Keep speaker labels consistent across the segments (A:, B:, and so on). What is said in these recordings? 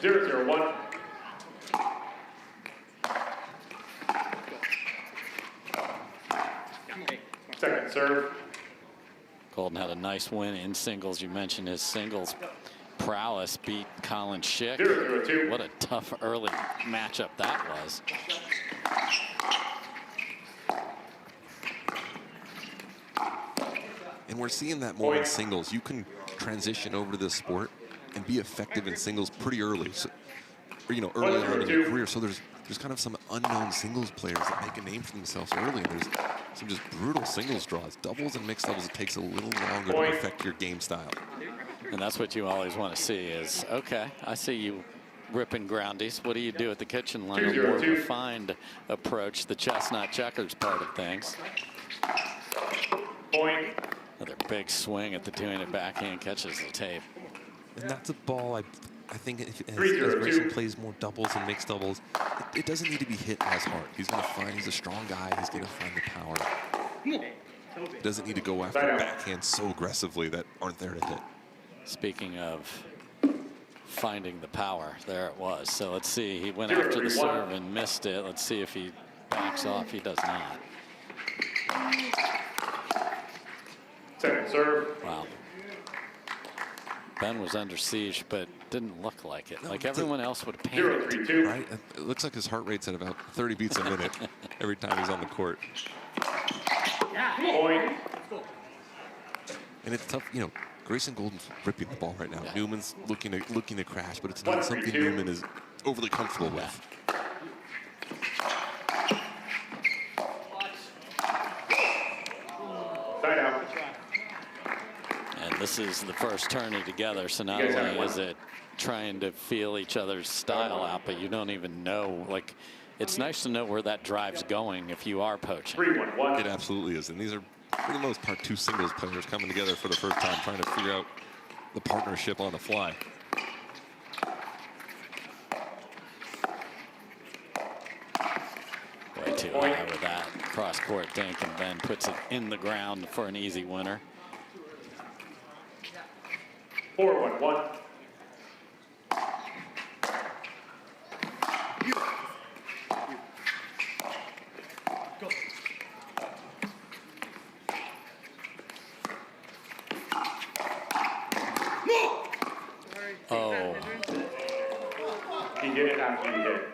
A: 0-0-1. Second serve.
B: Goldin had a nice win in singles. You mentioned his singles prowess, beat Collin Schick.
A: 0-0-2.
B: What a tough early matchup that was.
C: And we're seeing that more in singles. You can transition over to this sport and be effective in singles pretty early. So, or, you know, early on in your career. So there's kind of some unknown singles players that make a name for themselves early. And there's some just brutal singles draws. Doubles and mixed doubles, it takes a little longer to perfect your game style.
B: And that's what you always want to see is, okay, I see you ripping groundies. What do you do at the kitchen line? A more refined approach, the chestnut checkers part of things.
A: Point.
B: Another big swing at the two-handed backhand, catches the tape.
C: And that's a ball I think as Grayson plays more doubles and mixed doubles, it doesn't need to be hit as hard. He's going to find, he's a strong guy, he's going to find the power. He doesn't need to go after backhands so aggressively that aren't there to hit.
B: Speaking of finding the power, there it was. So let's see, he went after the serve and missed it. Let's see if he backs off. He does not.
A: Second serve.
B: Wow. Ben was under siege, but didn't look like it. Like everyone else would panic.
A: 0-3-2.
C: Right? It looks like his heart rate's at about 30 beats a minute every time he's on the court.
A: Point.
C: And it's tough, you know, Grayson Goldin's ripping the ball right now. Yeah. Newman's looking to crash, but it's not something Neumann is overly comfortable with.
B: And this is the first tourney together, so not only is it trying to feel each other's style out, but you don't even know, like, it's nice to know where that drive's going if you are poaching.
C: It absolutely is, and these are, for the most part, two singles players coming together for the first time, trying to figure out the partnership on the fly.
B: Way too high with that cross-court dink, and Ben puts it in the ground for an easy winner.
A: 4-1-1.
B: Oh.
A: He did it after he hit.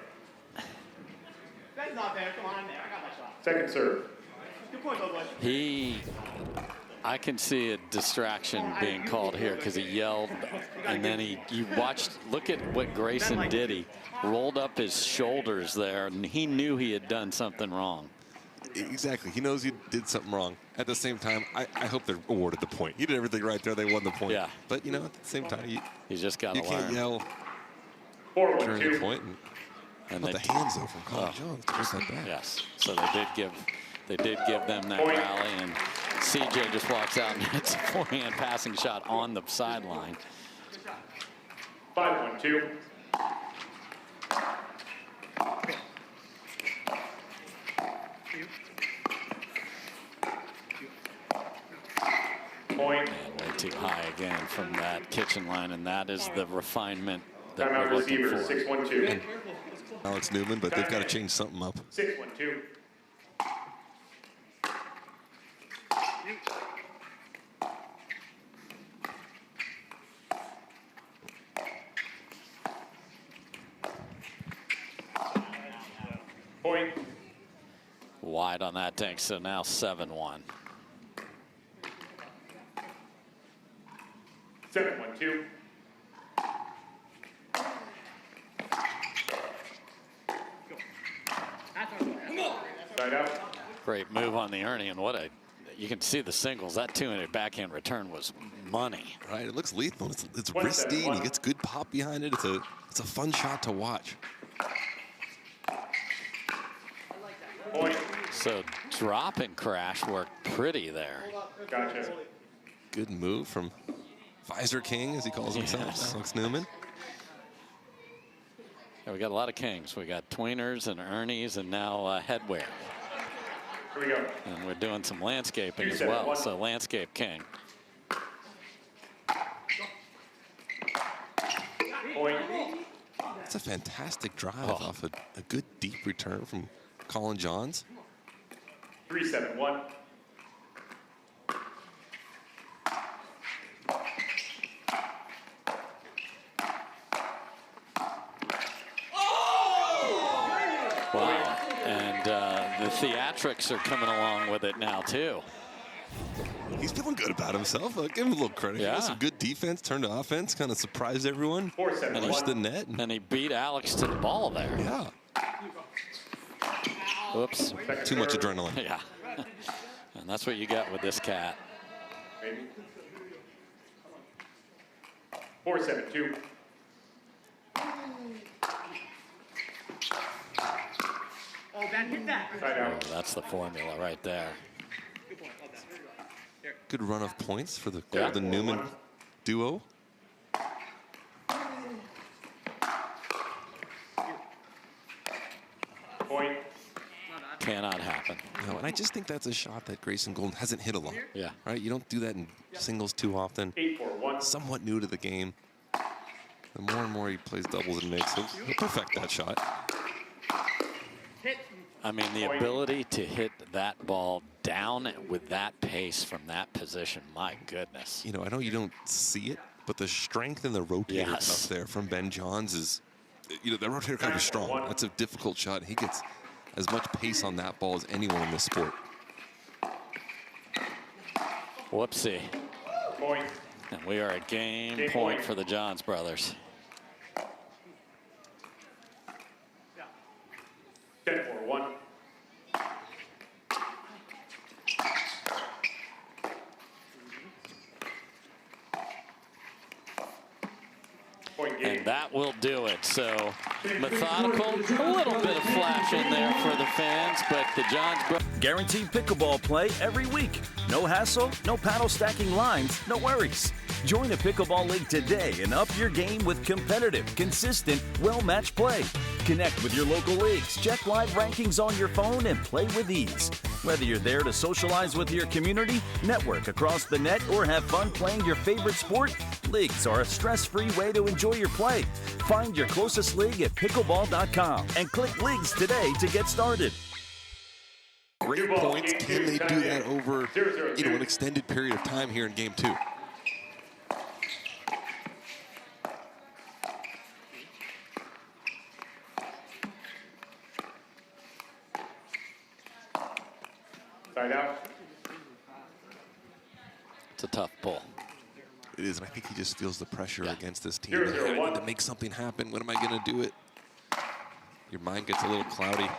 D: That's not there. Come on there. I got my shot.
A: Second serve.
D: Good point, Goldin.
B: I can see a distraction being called here because he yelled, and then you watched, look at what Grayson did. He rolled up his shoulders there, and he knew he had done something wrong.
C: Exactly. He knows he did something wrong. At the same time, I hope they're awarded the point. He did everything right there. They won the point.
B: Yeah.
C: But, you know, at the same time, you
B: just got to learn.
C: You can't yell
A: 4-1-2.
C: during the point. And the hands, though, from Collin Jones. Just like that.
B: Yes. So they did give them that rally, and CJ just walks out and hits a forehand passing shot on the sideline.
A: 5-1-2. Point.
B: And way too high again from that kitchen line, and that is the refinement that
A: Timeout
B: we're looking
A: receiver,
B: for.
A: 6-1-2.
C: Alex Neumann, but they've got to change something up.
A: 6-1-2. Point.
B: Wide on that tank, so now 7-1.
A: 7-1-2. Side out.
B: Great move on the Ernie, and you can see the singles. That two-handed backhand return was money.
C: Right, it looks lethal. It's risky, and he gets good pop behind it. It's a fun shot to watch.
A: Point.
B: So drop and crash worked pretty there.
A: Gotcha.
C: Good move from Visor King, as he calls himself,
B: Yes.
C: Alex Neumann.
B: Yeah, we got a lot of kings. We got tweeners and Ernies, and now headwear.
A: Here we go.
B: And we're doing some landscaping as well. So landscape king.
A: Point.
C: That's a fantastic drive off a good deep return from Collin Johns.
A: 3-7-1.
B: Wow. And the theatrics are coming along with it now, too.
C: He's feeling good about himself. Give him a little credit.
B: Yeah.
C: He had some good defense, turned to offense, kind of surprised everyone.
A: 4-7-1.
C: Pushed the net.
B: And he beat Alex to the ball there.
C: Yeah.
B: Oops.
C: Too much adrenaline.
B: Yeah. And that's what you get with this cat.
A: Maybe. 4-7-2.
D: Oh, Ben, hit that.
A: Side
B: Oh,
A: out.
B: that's the formula right there.
D: Good point. Love that. Here.
C: Good run of points for the
B: Yeah.
C: Goldin Neumann duo.
A: Point.
B: Cannot happen.
C: No, and I just think that's a shot that Grayson Goldin hasn't hit a lot.
B: Yeah.
C: Right? You don't do that in singles too often.
A: 8-4-1.
C: Somewhat new to the game. The more and more he plays doubles and mixes, he'll perfect that shot.
D: Hit.
B: I mean, the ability to hit that ball down with that pace from that position, my goodness.
C: You know, I know you don't see it, but the strength in the rotator
B: Yes.
C: cuff there from Ben Johns is, you know, that rotator cuff is strong. That's a difficult shot. He gets as much pace on that ball as anyone in this sport.
B: Whoopsie.
A: Point.
B: And we are at game
A: Game
B: point
A: point.
B: for the Johns brothers.
A: 10-4-1. Point game.
B: And that will do it. So methodical, a little bit of flash in there for the fans, but the Johns brothers.
E: Guaranteed pickleball play every week. No hassle, no paddle stacking lines, no worries. Join a pickleball league today and up your game with competitive, consistent, well-matched play. Connect with your local leagues, check live rankings on your phone, and play with ease. Whether you're there to socialize with your community, network across the net, or have fun playing your favorite sport, leagues are a stress-free way to enjoy your play. Find your closest league at pickleball.com and click leagues today to get started.
C: Great points. Can they do that over, you know, an extended period of time here in game two?
A: Side out.
B: It's a tough pull.
C: It is, and I think he just feels the pressure against this team.
A: 0-0-1.
C: I need to make something happen. When am I going to do it? Your mind gets a little cloudy.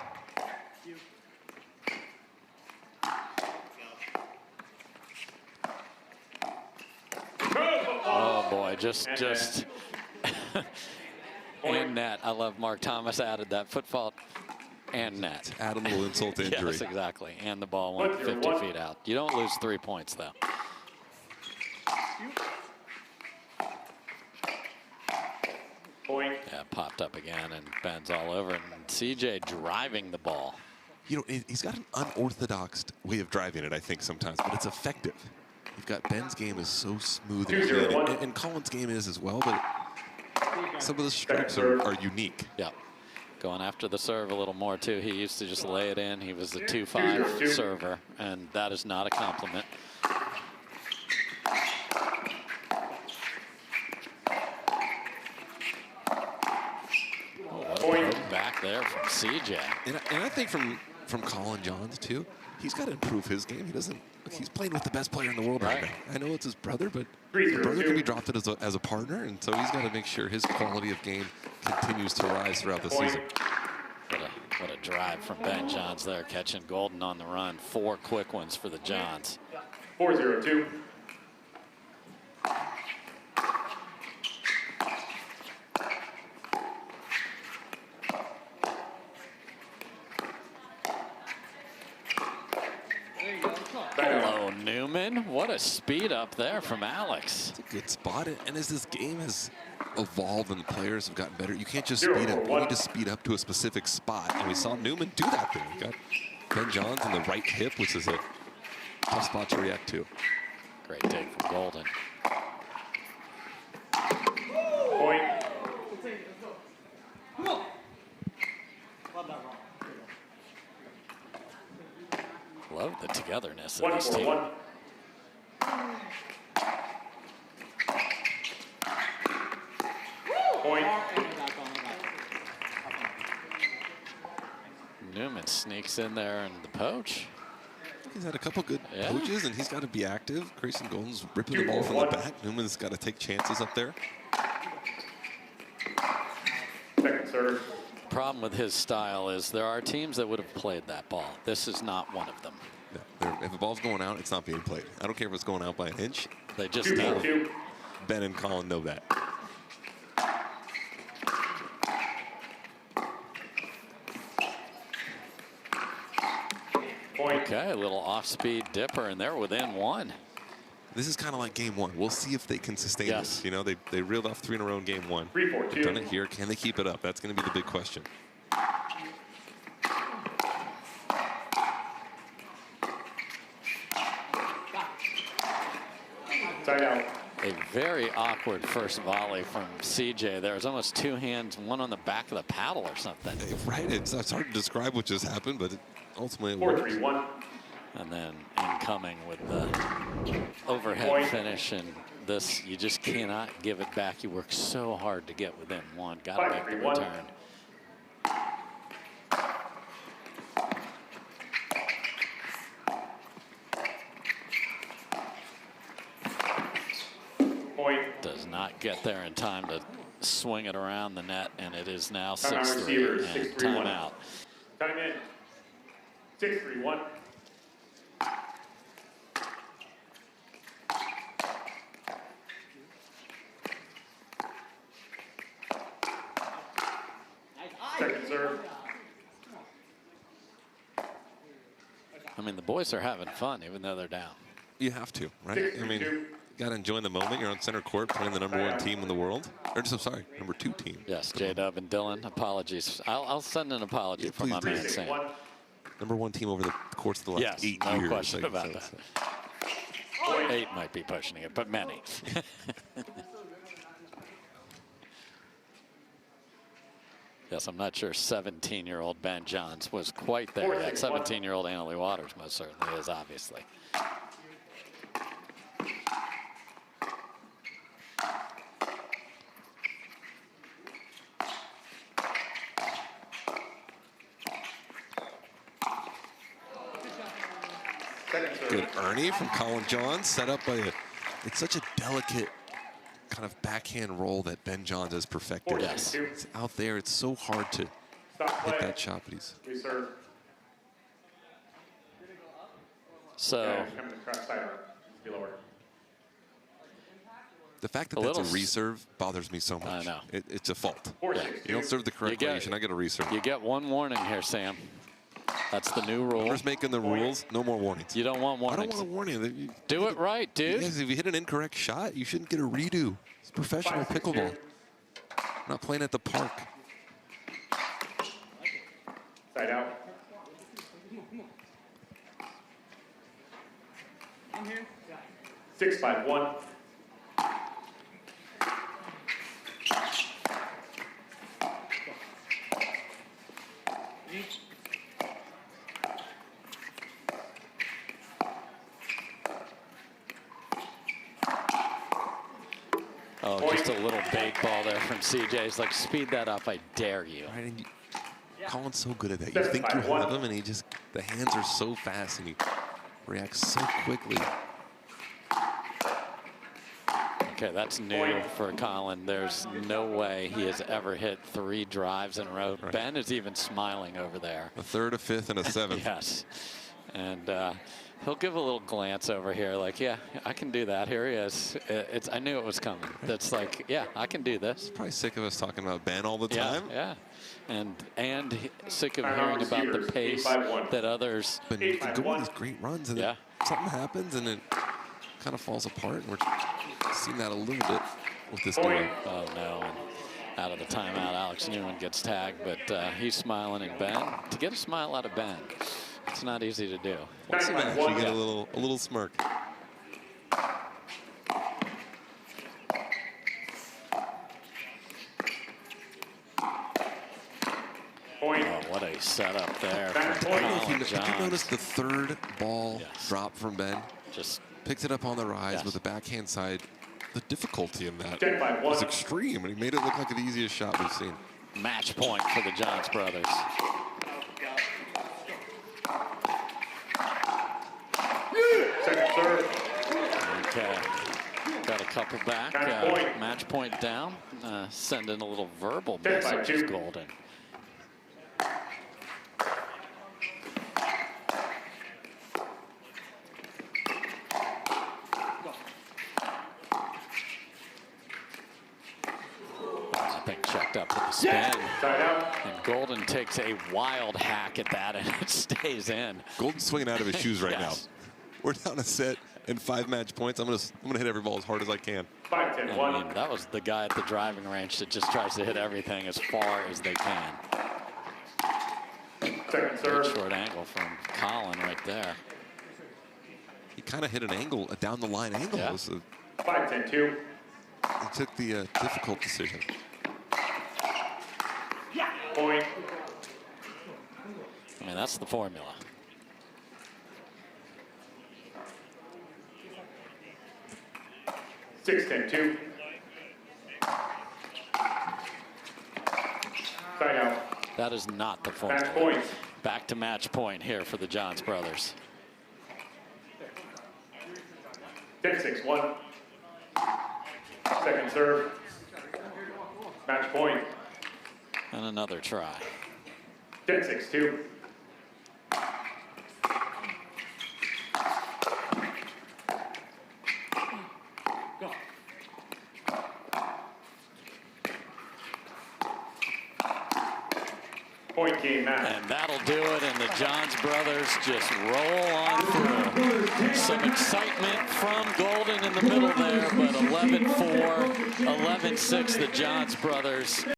B: Oh boy, just and net. I love Mark Thomas added that foot fault and net.
C: Add a little insult to injury.
B: Yes, exactly. And the ball went 50 feet out. You don't lose 3 points though.
A: Point.
B: Yeah, popped up again and Ben's all over it. And CJ driving the ball.
C: You know, he's got an unorthodox way of driving it, I think, sometimes, but it's effective. You've got Ben's game is so smooth and clean, and Collin's game is as well, but some of the strokes are unique.
B: Yeah. Going after the serve a little more, too. He used to just lay it in. He was the 2-5 server, and that is not a compliment. Oh, what a poke back there from CJ.
C: And I think from Collin Johns, too, he's got to improve his game. He doesn't. He's playing with the best player in the world right now. I know it's his brother, but the brother can be drafted as a partner, and so he's got to make sure his quality of game continues to rise throughout the season.
B: What a drive from Ben Johns there, catching Goldin on the run. 4 quick ones for the Johns.
A: 4-0-2.
B: Hello, Neumann. What a speed up there from Alex.
C: It's a good spot, and as this game has evolved and the players have gotten better, you can't just speed up. You need to speed up to a specific spot, and we saw Neumann do that there. We got Ben Johns in the right hip, which is a tough spot to react to.
B: Great take from Goldin.
A: Point.
B: the togetherness of this team.
A: 1-4-1. Point.
B: Neumann sneaks in there and the poach.
C: He's had a couple good poaches, and he's got to be active. Grayson Goldin's ripping the ball from the back. Newman's got to take chances up there.
A: Second serve.
B: Problem with his style is there are teams that would have played that ball. This is not one of them.
C: Yeah, if the ball's going out, it's not being played. I don't care if it's going out by an inch.
B: They just
A: 2-4-2.
C: Ben and Collin know that.
A: Point.
C: Okay,
B: a little off-speed dipper, and they're within one.
C: This is kind of like game one. We'll see if they can sustain this. You know, they reeled off 3 in a row in game one.
A: 3-4-2.
C: They've done it here. Can they keep it up? That's going to be the big question.
A: Side out.
B: A very awkward first volley from CJ. There was almost 2 hands, one on the back of the paddle or something.
C: Right. It's hard to describe what just happened, but ultimately it
A: 4-3-1.
C: worked.
B: And then incoming with the overhead
A: Point.
B: finish, and this, you just cannot give it back. You work so hard to get within one. Got to make the
A: 5-3-1.
B: return.
A: Point.
B: Does not get there in time to swing it around the net, and it is now
A: Timeout
B: 6-3
A: receiver,
B: and
A: 6-3-1.
B: timeout.
A: Time in. 6-3-1. Second serve.
B: I mean, the boys are having fun, even though they're down.
C: You have to, right? I mean, you got to enjoy the moment. You're on center court playing the #1 team in the world. Or just, I'm sorry, #2 team.
B: Yes, J-Dub and Dylan, apologies. I'll send an apology for my man Sam.
C: #1 team over the course of the last 8
B: no
C: years.
B: question about that. 8 might be pushing it, but many. Yes, I'm not sure 17-year-old Ben Johns was quite there yet. 17-year-old Annalie Waters most certainly is, obviously.
C: Good Ernie from Collin Johns, set up by it's such a delicate kind of backhand roll that Ben Johns has perfected.
B: Yes.
C: It's out there, it's so hard to hit that shot, but he's...
A: Reserve.
B: So,
A: Coming to cross side. Be lower.
C: The fact that that's a reserve bothers me so much.
B: I know.
C: It's a fault.
A: Yeah.
C: You don't serve the correct way, you should not get a reserve.
B: You get one warning here, Sam. That's the new rule.
C: Whoever's making the rules, no more warnings.
B: You don't want warnings.
C: I don't want a warning.
B: Do it right, dude.
C: Yes, if you hit an incorrect shot, you shouldn't get a redo. It's professional pickleball. Not playing at the park.
A: Side out.
D: I'm here.
A: 6-5-1.
B: Oh, just a little bait ball there from CJ. He's like, speed that up, I dare you.
C: Right, and Collin's so good at that. You think you have him, and he just, the hands are so fast, and he reacts so quickly.
B: Okay, that's new for Collin. There's no way he has ever hit 3 drives in a row.
C: Right.
B: Ben is even smiling over there.
C: A third, a fifth, and a seventh.
B: Yes. And he'll give a little glance over here like, yeah, I can do that. Here he is. I knew it was coming. That's like, yeah, I can do this.
C: Probably sick of us talking about Ben all the time.
B: Yeah. And sick of hearing about the pace that others.
C: But you can go on these great runs, and then something happens, and it kind of falls apart. And we're seeing that a little bit with this game.
B: Oh, no. And out of the timeout, Alex Neumann gets tagged, but he's smiling at Ben. To get a smile out of Ben, it's not easy to do.
C: Once a match, you get a little smirk.
B: Oh, what a setup there
A: Back
B: from
A: point.
B: Collin
C: Did you
B: Johns.
C: notice the third ball
B: Yes.
C: drop from Ben?
B: Just
C: Picked it up on the rise
B: Yes.
C: with the backhand side. The difficulty in that
A: 10-5-1.
C: was extreme, and he made it look like the easiest shot we've seen.
B: match point for the Johns brothers.
A: Second serve.
B: Okay. Got a couple back.
A: Match point.
B: Match point down. Sending a little verbal
A: 10-5-2.
B: message, Goldin. I think checked up with the spin.
A: Side out.
B: And Goldin takes a wild hack at that, and it stays in.
C: Goldin's swinging out of his shoes right
B: Yes.
C: now. We're down a set and 5 match points. I'm gonna hit every ball as hard as I can.
A: 5-10-1.
B: I mean, that was the guy at the driving range that just tries to hit everything as far as they can.
A: Second
B: Good
A: serve.
B: short angle from Collin right there.
C: He kind of hit an angle, a down the line angle.
B: Yeah.
C: So
A: 5-10-2.
C: he took the difficult decision.
A: Point.
B: I mean, that's the formula.
A: Six, 10-2. Side out.
B: That is not the
A: Match
B: formula.
A: point.
B: Back to match point here for the Johns brothers.
A: 10-6-1. Second serve. Match point.
B: And another try.
A: 10-6-2. Point game match.
B: And that'll do it, and the Johns brothers just roll on through. Some excitement from Goldin in the middle there, but 11-4, 11-6, the Johns brothers.